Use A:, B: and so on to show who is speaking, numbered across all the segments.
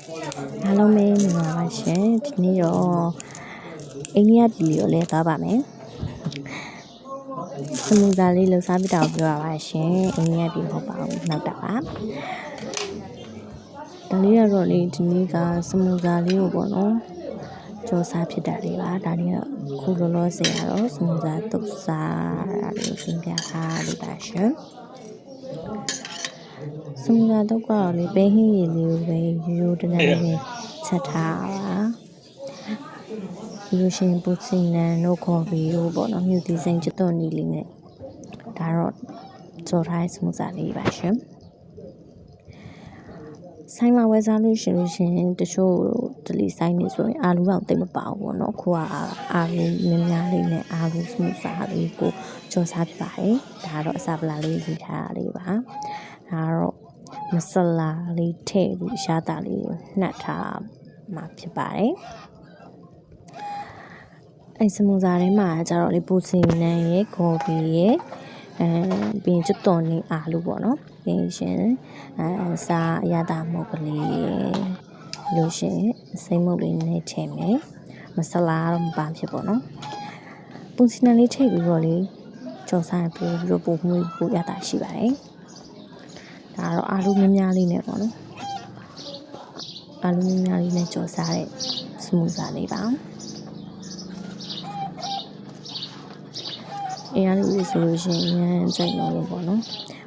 A: အားလုံးပဲမင်္ဂလာပါရှင်ဒီနေ့တော့အိန္ဒိယပြည်ကိုလည်းသွားပါမယ်စမူစာလေးလှူစားပြတာကိုပြောပါရှင်အိန္ဒိယပြည်မဟုတ်ပါဘူးနောက်တာပါဒါလေးကတော့လေဒီနေ့ကစမူစာလေးကိုပေါ့နော်ကြောစားဖြစ်တာလေးပါဒါလေးတော့ခုလောလောဆယ်ကတော့စမူစာတုပ်စားတာလေးရှင်းပြထားလို့ပါရှင်စမူစာတုပ်ကတော့လေပဲဟင်းရည်လေးကိုပဲရိုးတန်းလေးချက်ထားပါဒီလိုရှင်ပူစီနန်တို့ခေါ်ပြီးတော့ပေါ့နော်မြူတီစိန်ချွတ်နီလေးနဲ့ဒါတော့ကြောထားစမူစာလေးပါရှင်ဆိုင်မှာဝယ်စားလို့ရှင်တချို့ဒလီဆိုင်နေဆိုရင်အာလူတော့တိတ်မပါဘူးပေါ့နော်ခုကအာလူများလေးနဲ့အာလူစမူစာလေးကိုကြောစားဖြစ်ပါတယ်ဒါတော့အစာပလာလေးရေးထားတာလေးပါဒါတော့မဆလာလေးထည့်ပြီးရှားတာလေးကိုနှက်ထားမှာဖြစ်ပါတယ်အဲ့စမူစာထဲမှာကျတော့လေပူစီနန်ရဲ့ကော်ဖီရဲ့ပြီးကျွတ်တော်နေအာလူပေါ့နော်ပြီးရှင်စားအရသာမုတ်ကလေးလို့ရှင်စိမ့်မုတ်လေးနဲ့ထည့်မယ်မဆလာတော့မပန်းဖြစ်ပေါ့နော်ပူစီနန်လေးထည့်ပြီးတော့လေကြော်စားပြီးတော့ပို့မှုပို့ရတာရှိပါတယ်ဒါတော့အာလူများလေးနဲ့ပေါ့နော်အာလူများလေးနဲ့ကြော်စားတဲ့စမူစာလေးပါအဲ့ဒါလေးဆိုလို့ရှိရင်ကြိုက်လို့ပေါ့နော်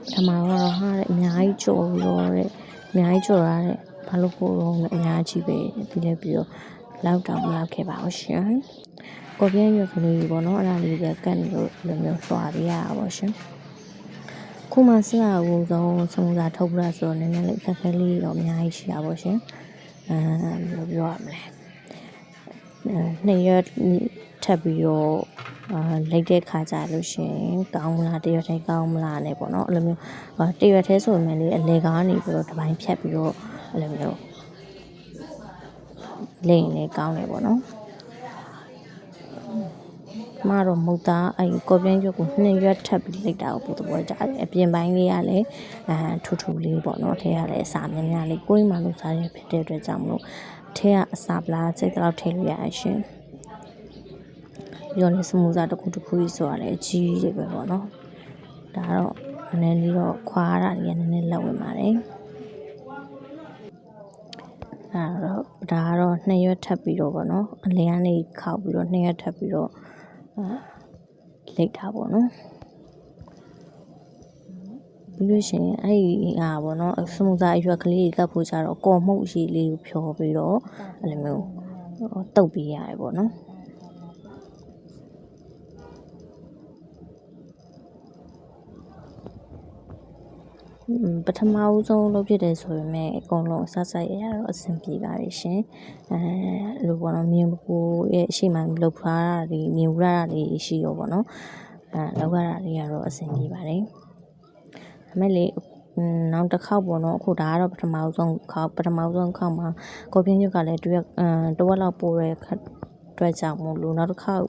A: ပထမတော့ဟာတဲ့အများကြီးကြော်ပြီးတော့တဲ့အများကြီးကြော်ရတဲ့ဘာလို့ပို့တော့လဲအများကြီးပဲပြီးလဲပြီးတော့လောက်တောင်မလောက်ခဲ့ပါဘူးရှင်ကိုပြင်းရွက်ကလေးပေါ့နော်အဲ့ဒါလေးကကတ်နေလို့လိုမျိုးလွှာပေးရတာပေါ့ရှင်ခုမှစရအောင်ဆုံးစမူစာထုတ်ပြဆိုတော့နည်းနည်းလေးအခက်ခဲလေးတော့အများကြီးရှိတာပေါ့ရှင်ဘယ်လိုပြောရမလဲနှစ်ရက်ထပ်ပြီးတော့လိုက်တဲ့ခါကြလို့ရှင်ကောင်းမလားတရွက်ထဲကောင်းမလားနဲ့ပေါ့နော်အဲ့လိုမျိုးတရွက်ထဲဆိုရင်လေအလေကားနေပြီးတော့တစ်ပိုင်းဖြတ်ပြီးတော့အဲ့လိုမျိုးလိမ့်နေကောင်းတယ်ပေါ့နော်မတော့မဟုတ်တာအဲ့ကော်ပြင်းရွက်ကိုနှစ်ရွက်ထပ်ပြီးလိုက်တာကိုပို့တော့ကြတယ်အပြင်ပိုင်းလေးကလည်းထူထူလေးပေါ့နော်ထဲရလည်းအစာများများလေးကိုယ်မှလို့စားရဖြစ်တဲ့အတွက်ကြောင့်မလို့ထဲကအစာပလားစိတ်တော့ထည့်လို့ရရရှင်ပြောနေစမူစာတစ်ခုကြီးဆိုရတယ်အကြီးတွေပဲပေါ့နော်ဒါတော့နည်းနည်းလေးတော့ခွာရတာကြီးနည်းနည်းလက်ဝင်ပါတယ်ဒါကတော့နှစ်ရွက်ထပ်ပြီးတော့ပေါ့နော်အလင်းကနေခောက်ပြီးတော့နှစ်ရွက်ထပ်ပြီးတော့လိတ်တာပေါ့နော်ပြီးလို့ရှိရင်အဲ့ဒီပေါ့နော်စမူစာအရွက်ကလေးကပ်ဖို့ကြတော့ကော်မှုတ်ရှိလေးကိုဖြောပြီးတော့အဲ့လိုမျိုးတုပ်ပေးရတယ်ပေါ့နော်ပထမဦးဆုံးလုပ်ဖြစ်တယ်ဆိုပေမဲ့အကုန်လုံးဆက်ဆက်ရတော့အဆင်ပြေပါရဲ့ရှင်လိုပေါ့နော်မြင်ကိုရဲ့အရှိမှလုပ်ထားတာတွေမြင်ရတာတွေရှိရောပေါ့နော်လောက်ရတာတွေကတော့အဆင်ပြေပါတယ်ဒါမဲ့လေနောက်တစ်ခေါက်ပေါ့နော်အခုဒါကတော့ပထမဆုံးခေါက်မှာကော်ပြင်းရွက်ကလည်းတဝက်လောက်ပို့တဲ့အတွက်ကြောင့်မို့လို့နောက်တစ်ခေါက်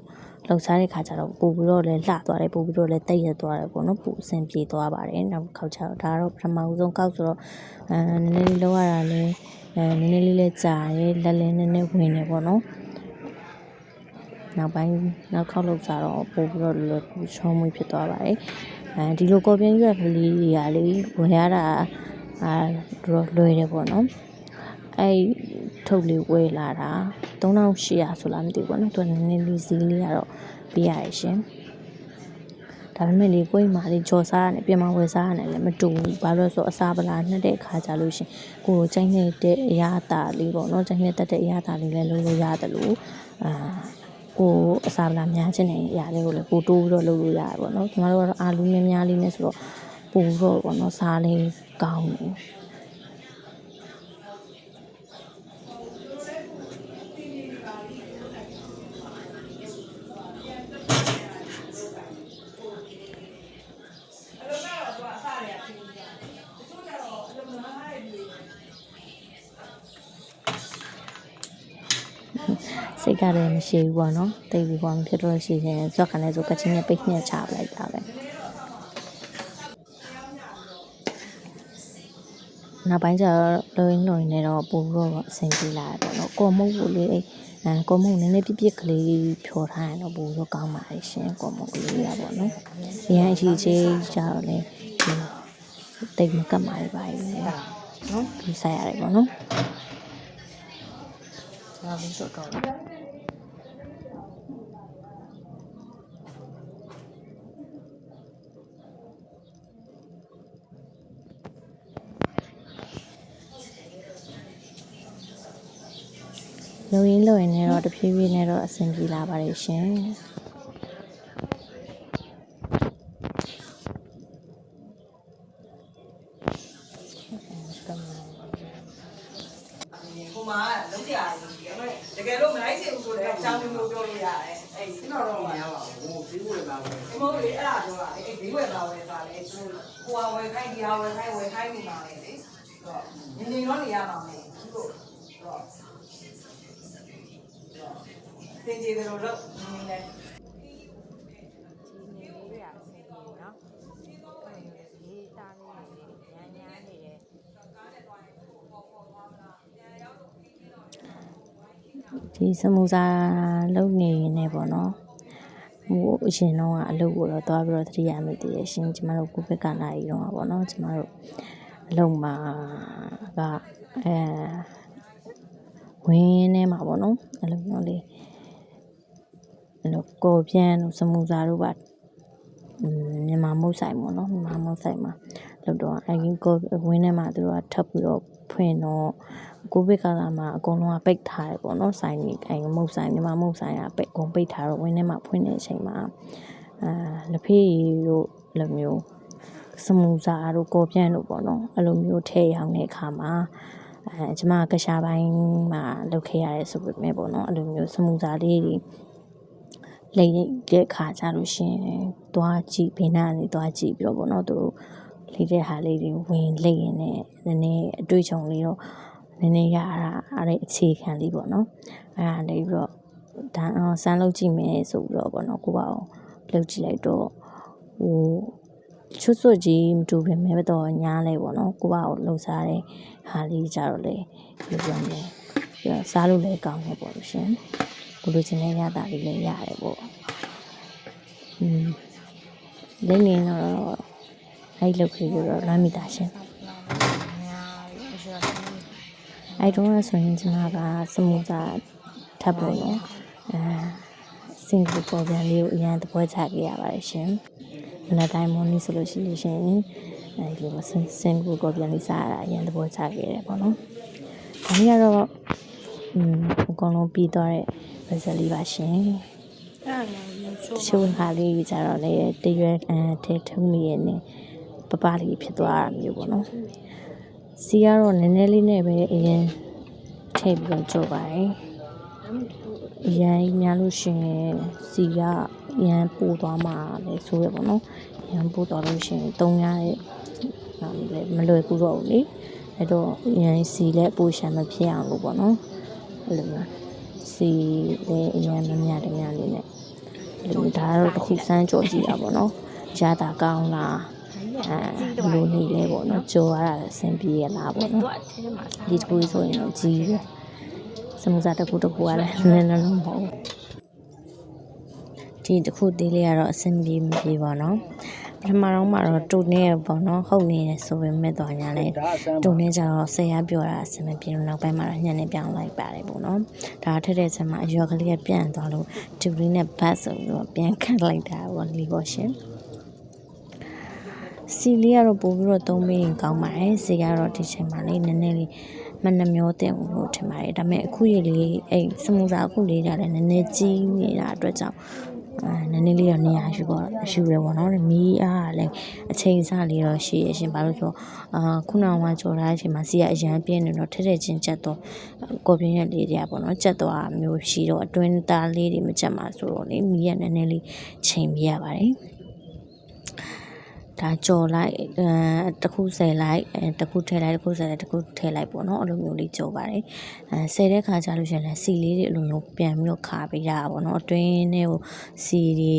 A: လောက်စားတဲ့ခါကျတော့ပို့ပြီးတော့လည်းလှသွားတယ်ပို့ပြီးတော့လည်းတိတ်ရသွားတယ်ပေါ့နော်ပို့အဆင်ပြေသွားပါတယ်နောက်တစ်ခေါက်ကျတော့ဒါကတော့ပထမဆုံးကောက်ဆိုတော့နည်းနည်းလေးလောက်ရတာလည်းနည်းနည်းလေးလည်းကြာတယ်လက်လည်းနည်းနည်းဝင်နေပေါ့နော်နောက်ခေါက်လောက်စားတော့ပို့ပြီးတော့လွယ်ကူချောမွေ့ဖြစ်သွားပါတယ်ဒီလိုကော်ပြင်းရွက်ကလေးတွေကလေဝင်ရတာတော့လွယ်တယ်ပေါ့နော်အဲ့ထုတ်လေးဝယ်လာတာ3800ဆိုလားမသိဘူးပေါ့နော်သူကနည်းနည်းလေးဈေးလေးကတော့ပေးရရဲ့ရှင်ဒါပေမဲ့လေကိုယ်မှလေကြော်စားရတယ်ပြင်မဝယ်စားရတယ်လည်းမတူဘူးဘာလို့လဲဆိုအစာပလာနှက်တဲ့အခါကြလို့ရှင်ကိုယ်ကြိုက်နေတဲ့အရာတာလေးပေါ့နော်ကြိုက်နေတတ်တဲ့အရာတာလေးလည်းလုပ်လို့ရတယ်လို့ကိုအစာပလာများချင်တဲ့အရာလေးကိုလည်းပိုတိုးပြီးတော့လုပ်လို့ရတယ်ပေါ့နော်ကျွန်တော်တို့ကတော့အာလူများလေးနဲ့ဆိုတော့ပိုတော့ပေါ့နော်စားလေးကောင်းတယ်စိတ်ကလည်းမရှိဘူးပေါ့နော်တိတ်ပြီးပေါ့မဖြစ်တော့ရှိရင်ဇော့ခနဲ့ဆိုကချင်းနဲ့ပိတ်နဲ့ချပလိုက်တာပဲ နောက်ပိုင်းကျတော့လုံနေတော့ပို့ပြီးတော့အဆင်ပြေလာတယ်ပေါ့နော်ကော်မုတ်ကိုလေကော်မုတ်နည်းနည်းပြပြကလေးဖြော်ထားရင်တော့ပို့ပြီးတော့ကောင်းပါတယ်ရှင်ကော်မုတ်ကလေးရပါတော့အရင်အချီချေးကြတော့လေတိတ်မကတ်ပါဘူးပါနော်ဒီဆိုင်ရတယ်ပေါ့နော်ဒါပြီးတော့လုံရင်းနဲ့တော့တဖြည်းဖြည်းနဲ့တော့အဆင်ပြေလာပါတယ်ရှင်
B: ဟိုမှာလုံးကြရတယ်ဒီအဲ့တကယ်လို့မလိုက်ချင်ဘူးဆိုတော့အကြောင်းမျိုးပြောလို့ရတယ်အဲ့ဒီတော့တော့မရပါဘူးဈေးဝယ်ပါပဲဒီမို့လေအဲ့ဒါပြောတာလေဈေးဝယ်ပါဝယ်ပါလေသူဟိုဟာဝယ်ခိုင်းဒီဟာဝယ်ခိုင်းနေပါလေလေတော့နေတော့နေရပါမယ်သူတို့တော့သင်ကြီးတို့လို့နေနေ
A: ဒီစမူစာလုံနေနေပေါ့နော်ဟိုအရင်တော့အလုပ်ကိုတော့သွားပြီးတော့သတိရမိသေးတယ်ရှင်ကျမတို့ကိုဗစ်ကလာရီတော့ပေါ့နော်ကျမတို့အလုပ်မှာကဝင်းထဲမှာပေါ့နော်အဲ့လိုမျိုးလေးအဲ့လိုကိုပြန်လို့စမူစာတို့ပါမြန်မာမုတ်ဆိုင်ပေါ့နော်မြန်မာမုတ်ဆိုင်မှာလောက်တော့အဲဒီကိုဝင်းထဲမှာသူတို့ကထပ်ပြီးတော့ဖွင့်တော့ကိုဗစ်ကာလမှာအကုန်လုံးကပိတ်ထားတယ်ပေါ့နော်ဆိုင်ကြီးအဲဒီမုတ်ဆိုင်မြန်မာမုတ်ဆိုင်ကပိတ်ထားတော့ဝင်းထဲမှာဖွင့်တဲ့အချိန်မှာလက်ဖေးတို့လိုမျိုးစမူစာတို့ကိုပြန်တို့ပေါ့နော်အဲ့လိုမျိုးထည့်ရောက်တဲ့အခါမှာကျမကရှာပိုင်းမှာလုပ်ခဲ့ရတယ်ဆိုပေမဲ့ပေါ့နော်အဲ့လိုမျိုးစမူစာလေးတွေလိမ့်တဲ့ခါကြလို့ရှင်သွားကြည့်ဘေးနားနေသွားကြည့်ပြီးတော့ပေါ့နော်သူတို့လိမ့်တဲ့ဟာလေးတွေဝင်လိမ့်ရင်လည်းနည်းနည်းအတွေ့အကြုံလေးတော့နည်းနည်းရတဲ့အခြေခံလေးပေါ့နော်အဲ့ဒါလေးပြီးတော့ဒါစမ်းလုပ်ကြည့်မယ်ဆိုပြီးတော့ပေါ့နော်ကိုပါအောင်လုပ်ကြည့်လိုက်တော့ဟိုချွတ်စွတ်ကြီးမတူပေမဲ့တော့ညားလဲပေါ့နော်ကိုပါအောင်လှုပ်ရှားတဲ့ဟာလေးကြတော့လေဒီပြောမယ်ပြီးတော့စားလို့လည်းကောင်းတယ်ပေါ့လို့ရှင်ကိုလိုချင်တဲ့ရတာလေးလည်းရတယ်ပေါ့လိမ့်နေတော့အဲ့လောက်ကြီးတော့လွမ်းမိတာရှင်အဲ့တော့ဆိုရင်ကျွန်မကစမူစာထပ်ဖို့နော်စင်ကူပေါ်ပြန်လေးကိုအရင်သဘောချခဲ့ရပါတယ်ရှင်မနက်တိုင်းမော်နေ့ဆိုလို့ရှိရင်အဲ့ဒီလိုစင်ကူပေါ်ပြန်လေးစားရတာအရင်သဘောချခဲ့တယ်ပေါ့နော်ဒါကြီးကတော့အကုန်လုံးပြီးသွားတဲ့result လေးပါရှင်ချိုးခါလေးကြတော့လေတရွယ်ထဲထုံးနေရနေပပလေးဖြစ်သွားတာမျိုးပေါ့နော်စီကတော့နည်းနည်းလေးနဲ့ပဲအရင်ထည့်ပြီးတော့ကြော်ပါတယ်အရင်များလို့ရှင်စီကအရင်ပို့သွားမှာလေဆိုရပေါ့နော်အရင်ပို့သွားလို့ရှင်3ရတဲ့မလွယ်ဘူးတော့ဘူးလေအဲ့တော့အရင်စီလည်းပို့ရှမ်းမဖြစ်အောင်လို့ပေါ့နော်အဲ့လိုမျိုးစီလည်းအရင်မမြတများလေးနဲ့ဒါတော့တစ်ခုစမ်းကြော်ကြည့်တာပေါ့နော်ရတာကောင်းလားဘလို့နေလဲပေါ့နော်ကြော်ရတာအဆင်ပြေရလားပေါ့နော်ဒီတစ်ခုဆိုရင်တော့ကြီးတယ်စမူစာတစ်ခုကလည်းနည်းနည်းမဟုတ်ဒီတစ်ခုသေးလေးကတော့အဆင်ပြေမပြေပါနော်ပထမတော့မှတော့တူနေရပေါ့နော်ဟုတ်နေတယ်ဆိုပေမဲ့တော့ညာလဲတူနေကြတော့ဆရာပြောတာအဆင်မပြေလို့နောက်ပိုင်းမှာတော့ညံ့နေပြောင်းလိုက်ပါတယ်ပေါ့နော်ဒါထက်တဲ့ချက်မှာအရောကလေးကပြန်သွားလို့တူလေးနဲ့ဘတ်ဆိုပြီးတော့ပြန်ခတ်လိုက်တာပေါ့လီပေါ့ရှင်စီလေးကတော့ပို့ပြီးတော့သုံးပြီးကောင်းပါတယ်စီကတော့ဒီချိန်မှာလေးနည်းနည်းလေးမနှမျောတဲ့ဘူးလို့ထင်ပါတယ်ဒါပေမဲ့အခုရလေးအဲ့စမူစာအခုလေးကလည်းနည်းနည်းကြီးနေတာအတွက်ကြောင့်နည်းနည်းလေးတော့နေရာယူရပေါ့နော်မီးအားကလည်းအချိန်စလေးတော့ရှိရရှင်ဘာလို့ဆိုခုနကကြော်ထားတဲ့အချိန်မှာစီကအရန်ပြင်းနေတော့ထက်ချင်းချက်တော့ကော်ပြင်းရက်လေးတွေကပေါ့နော်ချက်သွားမျိုးရှိတော့အတွင်းသားလေးတွေမချက်မှာဆိုတော့လေမီးကနည်းနည်းလေးချိန်ပြရပါတယ်ဒါကြော်လိုက်တစ်ခုဆယ်လိုက်တစ်ခုထည့်လိုက်တစ်ခုဆယ်လိုက်တစ်ခုထည့်လိုက်ပေါ့နော်အဲ့လိုမျိုးလေးကြော်ပါတယ်ဆယ်တဲ့ခါကျလို့ရှိရင်လည်းစီလေးတွေအဲ့လိုမျိုးပြန်ပြီးတော့ခါပေးရတာပေါ့နော်အတွင်းထဲကိုစီတွေ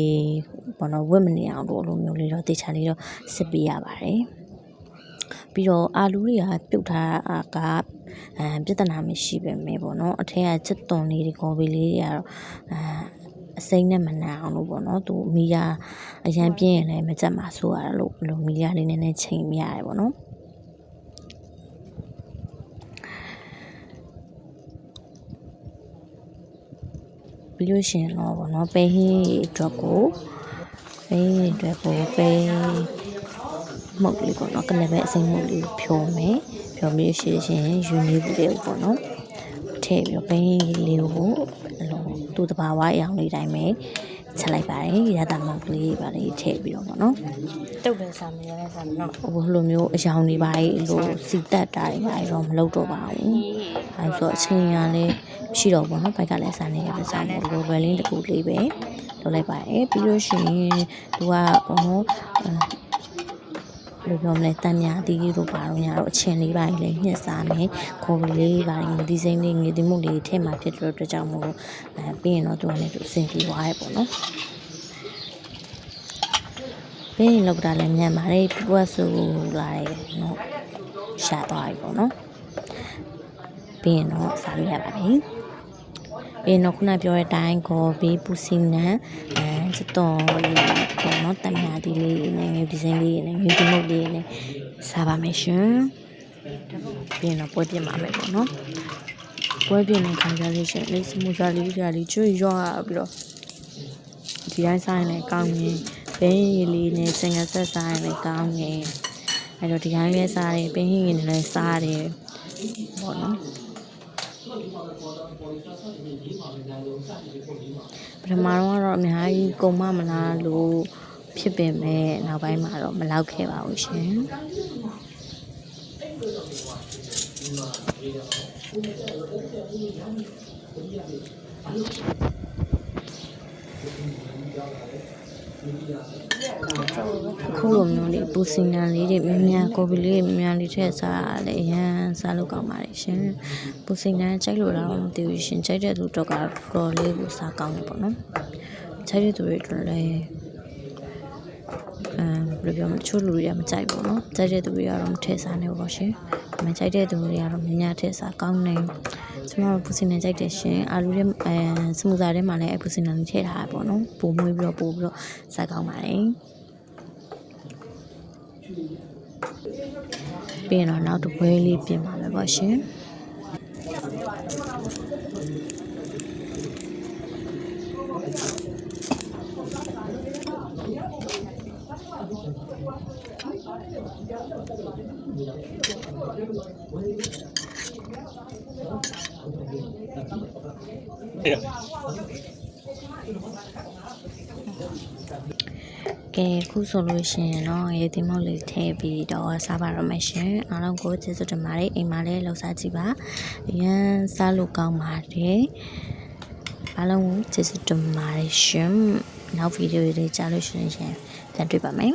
A: ပေါ့နော်ဝတ်မနေအောင်လို့အဲ့လိုမျိုးလေးတော့တေချာလေးတော့စစ်ပေးရပါတယ် ပြီးတော့အာလူတွေကပြုတ်ထားတာကပြဿနာမရှိပဲမဲ့ပေါ့နော်အထက်ကချစ်သွန်လေးတွေကော်ပီလေးတွေကတော့အစိမ့်နဲ့မနန်အောင်လို့ပေါ့နော်သူမီးကအရန်ပြင်းရင်လည်းမကြက်မှာဆိုရလို့ဘလို့မီးရလေးနည်းနည်းချိန်မရတယ်ပေါ့နော်ပြီးလို့ရှိရင်တော့ပေါ့နော်ပဲဟင်းအတွက်ကိုပဲမုတ်လေးပေါ့နော်ကလည်းပဲအစိမ့်မုတ်လေးဖြောမယ်ဖြောပြီးရှိရင်ယူနေဘူးလေးပေါ့နော်ထည့်ပြီးပဲဟင်းလေးကိုသူ့တဘာဝအရောင်လေးတိုင်းပဲချက်လိုက်ပါတယ်ရတာမုတ်လေးပါလေးထည့်ပြီးတော့ပေါ့နော်တုတ်ပဲစားမယ်ရဲစားမယ်နော်ဟိုလိုမျိုးအရောင်တွေပါလို့စီတက်တာတွေပါတော့မလုပ်တော့ပါဘူးအဲဆိုအချိန်ရလဲရှိတော့ပေါ့နော်ဘိုက်ကလည်းစားနေရတဲ့စားမို့လိုပဲလေးတစ်ခုလေးပဲလုပ်လိုက်ပါတယ်ပြီးလို့ရှိရင်သူကပေါ့နော်လိုပြောမလဲတန်မြာတီးတို့ပါတော့ညာတော့အချင်းလေးပိုင်းလေးညှက်စားမယ်ခေါ်လေးပိုင်းငဒီစိမ့်လေးငဒီမှုလေးထည့်မှာဖြစ်တဲ့အတွက်ကြောင့်မို့လို့ပြီးရင်တော့သူကလည်းသူအဆင်ပြေသွားရဲ့ပေါ့နော်ပြီးရင်လောက်တာလည်းညံ့ပါတယ်ပွက်ဆူလာတယ်နော်ရှာသွားပြီပေါ့နော်ပြီးရင်တော့စားလို့ရပါပြီပြီးတော့ခုနပြောတဲ့အတိုင်းကိုဘေးပူစီနံစတော့လေးပေါ့နော်တမယာတီလေးနဲ့ငယ်ဒီဇိုင်းလေးနဲ့ငယ်ဒီမုတ်လေးနဲ့စားပါမယ်ရှင်ပြီးတော့ပွဲပြစ်မှာမယ်ပေါ့နော်ပွဲပြစ်နေခံကြလို့ရှိရင်လေးစမူစာလေးကြလေးကျွေးရွာပြီးတော့ဒီတိုင်းစားရင်လည်းကောင်းနေဘင်းရည်လေးနဲ့စင်ကဆက်စားရင်လည်းကောင်းနေအဲ့တော့ဒီတိုင်းလည်းစားတယ်ဘင်းရည်နဲ့လည်းစားတယ်ပေါ့နော်ပထမတော့အများကြီးကုန်မလားလို့ဖြစ်ပင်မဲ့နောက်ပိုင်းမှာတော့မလောက်ခဲ့ပါဘူးရှင်ခုလိုမျိုးလေးပူစင်နံလေးတွေမြန်ကော်ပီလေးမြန်လေးထည့်စားလည်းအရန်စားလို့ကောင်းပါတယ်ရှင်ပူစင်နံကြိုက်လို့တော့မသိဘူးရှင်ကြိုက်တဲ့သူတော့ကတော့လေးကိုစားကောင်းတယ်ပေါ့နော်ကြိုက်တဲ့သူတွေတော့လည်းဘယ်လိုပြောမလဲချို့လူတွေကမကြိုက်ဘူးနော်ကြိုက်တဲ့သူတွေကတော့မထည့်စားနိုင်ဘူးပေါ့ရှင်မကြိုက်တဲ့သူတွေကတော့များထည့်စားကောင်းနေကျွန်တော်ပူစင်နံကြိုက်တယ်ရှင်အာလူရဲ့စမူစာထဲမှာလည်းပူစင်နံလေးထည့်ထားတာပေါ့နော်ပိုမွေးပြီးတော့စားကောင်းပါတယ်ပြီးရင်တော့နောက်တစ်ပွဲလေးပြင်ပါမယ်ပေါ့ရှင်ကဲခုဆိုလို့ရှိရင်တော့ရေသီးမုတ်လေးထည့်ပြီးတော့စားပါတော့မယ်ရှင်အားလုံးကိုကျေးဇူးတင်ပါတယ်အိမ်မှာလည်းလှူစားကြည့်ပါအရန်စားလို့ကောင်းပါတယ်အားလုံးကိုကျေးဇူးတင်ပါတယ်ရှင်နောက်ဗီဒီယိုတွေကြားလို့ရှိရင်ပြန်တွေ့ပါမယ်